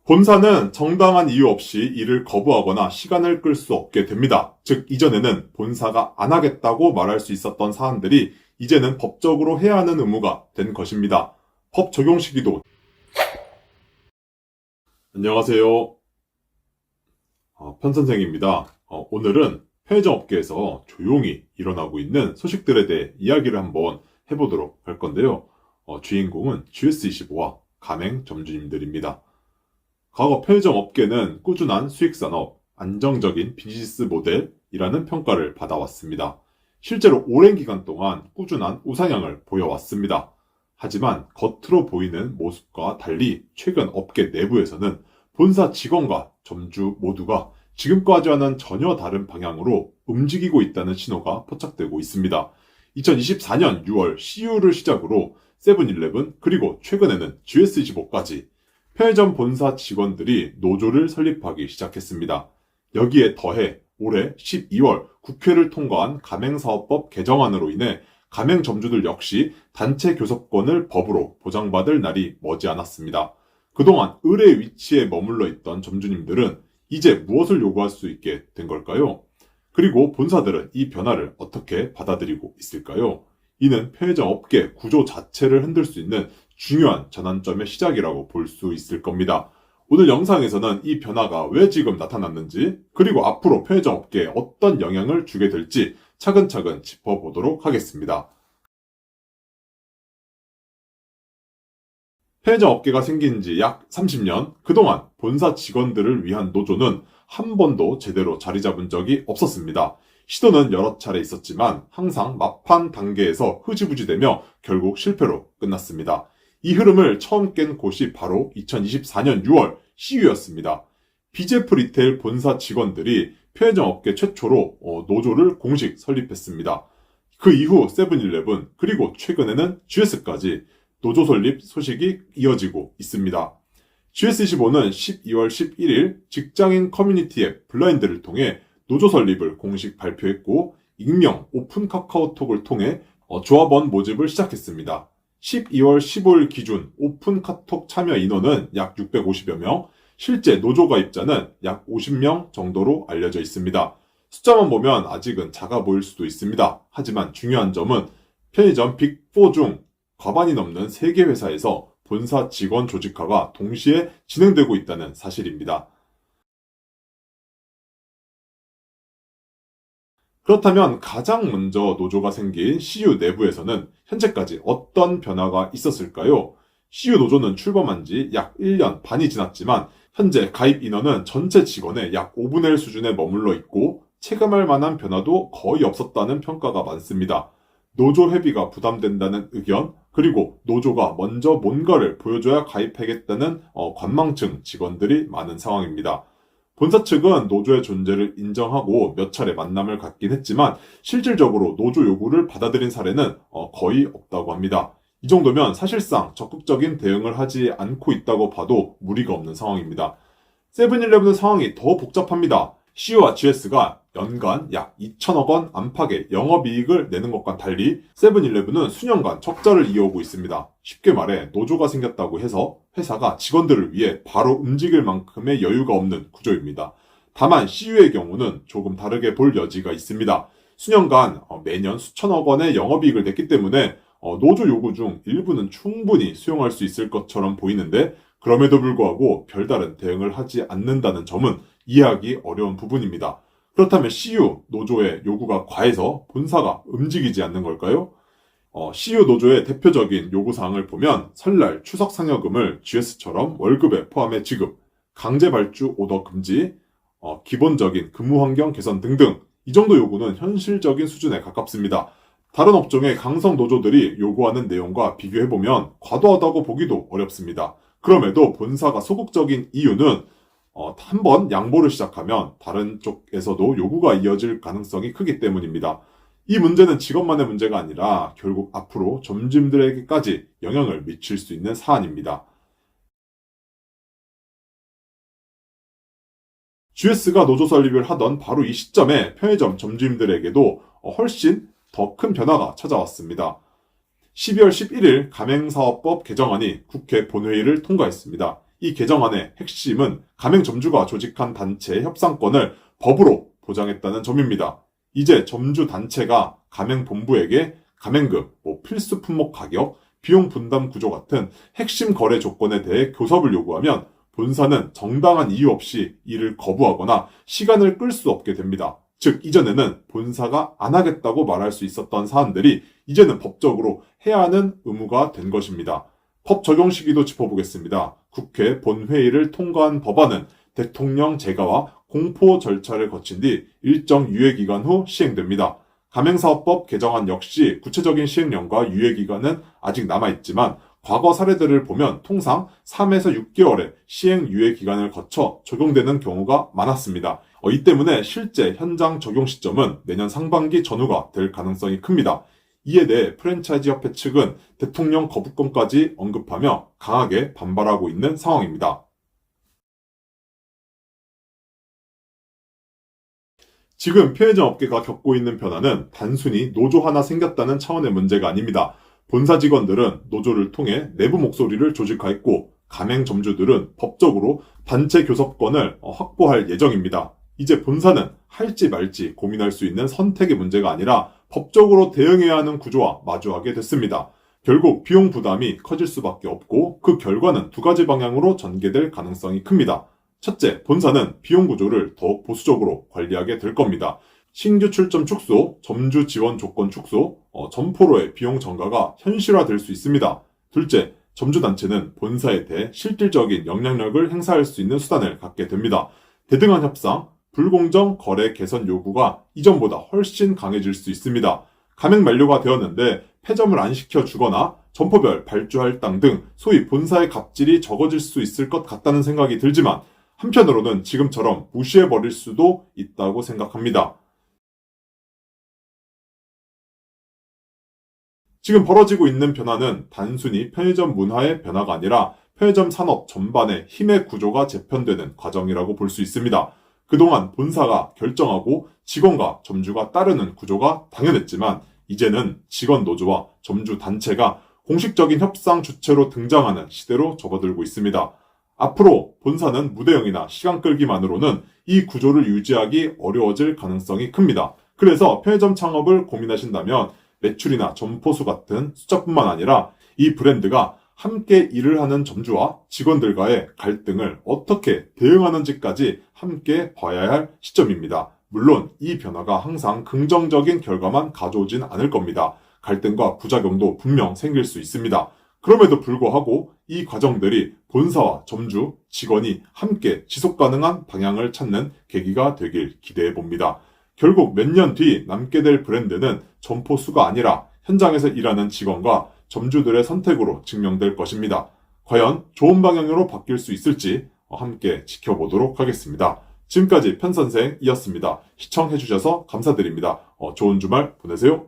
본사는 정당한 이유 없이 일을 거부하거나 시간을 끌 수 없게 됩니다. 즉, 이전에는 본사가 안 하겠다고 말할 수 있었던 사안들이 이제는 법적으로 해야 하는 의무가 된 것입니다. 법 적용 시기도. 안녕하세요. 편선생입니다. 오늘은 편의점 업계에서 조용히 일어나고 있는 소식들에 대해 이야기를 한번 해보도록 할 건데요. 주인공은 GS25와 가맹점주님들입니다. 과거 편의점 업계는 꾸준한 수익산업, 안정적인 비즈니스 모델이라는 평가를 받아왔습니다. 실제로 오랜 기간 동안 꾸준한 우상향을 보여왔습니다. 하지만 겉으로 보이는 모습과 달리 최근 업계 내부에서는 본사 직원과 점주 모두가 지금까지와는 전혀 다른 방향으로 움직이고 있다는 신호가 포착되고 있습니다. 2024년 6월 CU를 시작으로 세븐일레븐 그리고 최근에는 GS25까지 편의점 본사 직원들이 노조를 설립하기 시작했습니다. 여기에 더해 올해 12월 국회를 통과한 가맹사업법 개정안으로 인해 가맹점주들 역시 단체 교섭권을 법으로 보장받을 날이 머지않았습니다. 그동안 의뢰 위치에 머물러 있던 점주님들은 이제 무엇을 요구할 수 있게 된 걸까요? 그리고 본사들은 이 변화를 어떻게 받아들이고 있을까요? 이는 편의점 업계 구조 자체를 흔들 수 있는 중요한 전환점의 시작이라고 볼 수 있을 겁니다. 오늘 영상에서는 이 변화가 왜 지금 나타났는지, 그리고 앞으로 편의점 업계에 어떤 영향을 주게 될지 차근차근 짚어보도록 하겠습니다. 편의점 업계가 생긴 지 약 30년, 그동안 본사 직원들을 위한 노조는 한 번도 제대로 자리 잡은 적이 없었습니다. 시도는 여러 차례 있었지만 항상 막판 단계에서 흐지부지되며 결국 실패로 끝났습니다. 이 흐름을 처음 깬 곳이 바로 2024년 6월 CU였습니다. 비제프 리테일 본사 직원들이 편의점 업계 최초로 노조를 공식 설립했습니다. 그 이후 세븐일레븐 그리고 최근에는 GS까지 노조 설립 소식이 이어지고 있습니다. GS25는 12월 11일 직장인 커뮤니티 앱 블라인드를 통해 노조 설립을 공식 발표했고, 익명 오픈 카카오톡을 통해 조합원 모집을 시작했습니다. 12월 15일 기준 오픈 카톡 참여 인원은 약 650여 명, 실제 노조 가입자는 약 50명 정도로 알려져 있습니다. 숫자만 보면 아직은 작아 보일 수도 있습니다. 하지만 중요한 점은 편의점 빅4 중 과반이 넘는 3개 회사에서 본사 직원 조직화가 동시에 진행되고 있다는 사실입니다. 그렇다면 가장 먼저 노조가 생긴 CU 내부에서는 현재까지 어떤 변화가 있었을까요? CU 노조는 출범한 지 약 1년 반이 지났지만 현재 가입 인원은 전체 직원의 약 5분의 1 수준에 머물러 있고 체감할 만한 변화도 거의 없었다는 평가가 많습니다. 노조 회비가 부담된다는 의견, 그리고 노조가 먼저 뭔가를 보여줘야 가입하겠다는 관망층 직원들이 많은 상황입니다. 본사 측은 노조의 존재를 인정하고 몇 차례 만남을 갖긴 했지만 실질적으로 노조 요구를 받아들인 사례는 거의 없다고 합니다. 이 정도면 사실상 적극적인 대응을 하지 않고 있다고 봐도 무리가 없는 상황입니다. 세븐일레븐의 상황이 더 복잡합니다. CU와 GS가 연간 약 2천억 원 안팎의 영업이익을 내는 것과 달리 세븐일레븐은 수년간 적자를 이어오고 있습니다. 쉽게 말해 노조가 생겼다고 해서 회사가 직원들을 위해 바로 움직일 만큼의 여유가 없는 구조입니다. 다만 CU의 경우는 조금 다르게 볼 여지가 있습니다. 수년간 매년 수천억 원의 영업이익을 냈기 때문에 노조 요구 중 일부는 충분히 수용할 수 있을 것처럼 보이는데, 그럼에도 불구하고 별다른 대응을 하지 않는다는 점은 이해하기 어려운 부분입니다. 그렇다면 CU 노조의 요구가 과해서 본사가 움직이지 않는 걸까요? CU 노조의 대표적인 요구사항을 보면 설날 추석 상여금을 GS처럼 월급에 포함해 지급, 강제 발주 오더 금지, 기본적인 근무 환경 개선 등등, 이 정도 요구는 현실적인 수준에 가깝습니다. 다른 업종의 강성 노조들이 요구하는 내용과 비교해보면 과도하다고 보기도 어렵습니다. 그럼에도 본사가 소극적인 이유는 한번 양보를 시작하면 다른 쪽에서도 요구가 이어질 가능성이 크기 때문입니다. 이 문제는 직원만의 문제가 아니라 결국 앞으로 점주님들에게까지 영향을 미칠 수 있는 사안입니다. GS가 노조 설립을 하던 바로 이 시점에 편의점 점주님들에게도 훨씬 더 큰 변화가 찾아왔습니다. 12월 11일 가맹사업법 개정안이 국회 본회의를 통과했습니다. 이 개정안의 핵심은 가맹점주가 조직한 단체의 협상권을 법으로 보장했다는 점입니다. 이제 점주 단체가 가맹본부에게 가맹금, 필수 품목 가격, 비용 분담 구조 같은 핵심 거래 조건에 대해 교섭을 요구하면 본사는 정당한 이유 없이 이를 거부하거나 시간을 끌 수 없게 됩니다. 즉 이전에는 본사가 안 하겠다고 말할 수 있었던 사안들이 이제는 법적으로 해야 하는 의무가 된 것입니다. 법 적용 시기도 짚어보겠습니다. 국회 본회의를 통과한 법안은 대통령 제가와 공포 절차를 거친 뒤 일정 유예기간 후 시행됩니다. 가맹사업법 개정안 역시 구체적인 시행령과 유예기간은 아직 남아있지만 과거 사례들을 보면 통상 3에서 6개월의 시행 유예기간을 거쳐 적용되는 경우가 많았습니다. 이 때문에 실제 현장 적용 시점은 내년 상반기 전후가 될 가능성이 큽니다. 이에 대해 프랜차이즈 협회 측은 대통령 거부권까지 언급하며 강하게 반발하고 있는 상황입니다. 지금 편의점 업계가 겪고 있는 변화는 단순히 노조 하나 생겼다는 차원의 문제가 아닙니다. 본사 직원들은 노조를 통해 내부 목소리를 조직화했고 가맹점주들은 법적으로 단체 교섭권을 확보할 예정입니다. 이제 본사는 할지 말지 고민할 수 있는 선택의 문제가 아니라 법적으로 대응해야 하는 구조와 마주하게 됐습니다. 결국 비용 부담이 커질 수밖에 없고 그 결과는 두 가지 방향으로 전개될 가능성이 큽니다. 첫째, 본사는 비용 구조를 더 보수적으로 관리하게 될 겁니다. 신규 출점 축소, 점주 지원 조건 축소, 점포로의 비용 전가가 현실화될 수 있습니다. 둘째, 점주단체는 본사에 대해 실질적인 영향력을 행사할 수 있는 수단을 갖게 됩니다. 대등한 협상, 불공정 거래 개선 요구가 이전보다 훨씬 강해질 수 있습니다. 가맹 만료가 되었는데 폐점을 안 시켜주거나 점포별 발주 할당 등 소위 본사의 갑질이 적어질 수 있을 것 같다는 생각이 들지만 한편으로는 지금처럼 무시해버릴 수도 있다고 생각합니다. 지금 벌어지고 있는 변화는 단순히 편의점 문화의 변화가 아니라 편의점 산업 전반의 힘의 구조가 재편되는 과정이라고 볼 수 있습니다. 그동안 본사가 결정하고 직원과 점주가 따르는 구조가 당연했지만 이제는 직원 노조와 점주 단체가 공식적인 협상 주체로 등장하는 시대로 접어들고 있습니다. 앞으로 본사는 무대응이나 시간 끌기만으로는 이 구조를 유지하기 어려워질 가능성이 큽니다. 그래서 편의점 창업을 고민하신다면 매출이나 점포수 같은 숫자뿐만 아니라 이 브랜드가 함께 일을 하는 점주와 직원들과의 갈등을 어떻게 대응하는지까지 함께 봐야 할 시점입니다. 물론 이 변화가 항상 긍정적인 결과만 가져오진 않을 겁니다. 갈등과 부작용도 분명 생길 수 있습니다. 그럼에도 불구하고 이 과정들이 본사와 점주, 직원이 함께 지속 가능한 방향을 찾는 계기가 되길 기대해 봅니다. 결국 몇 년 뒤 남게 될 브랜드는 점포 수가 아니라 현장에서 일하는 직원과 점주들의 선택으로 증명될 것입니다. 과연 좋은 방향으로 바뀔 수 있을지 함께 지켜보도록 하겠습니다. 지금까지 편선생이었습니다. 시청해주셔서 감사드립니다. 좋은 주말 보내세요.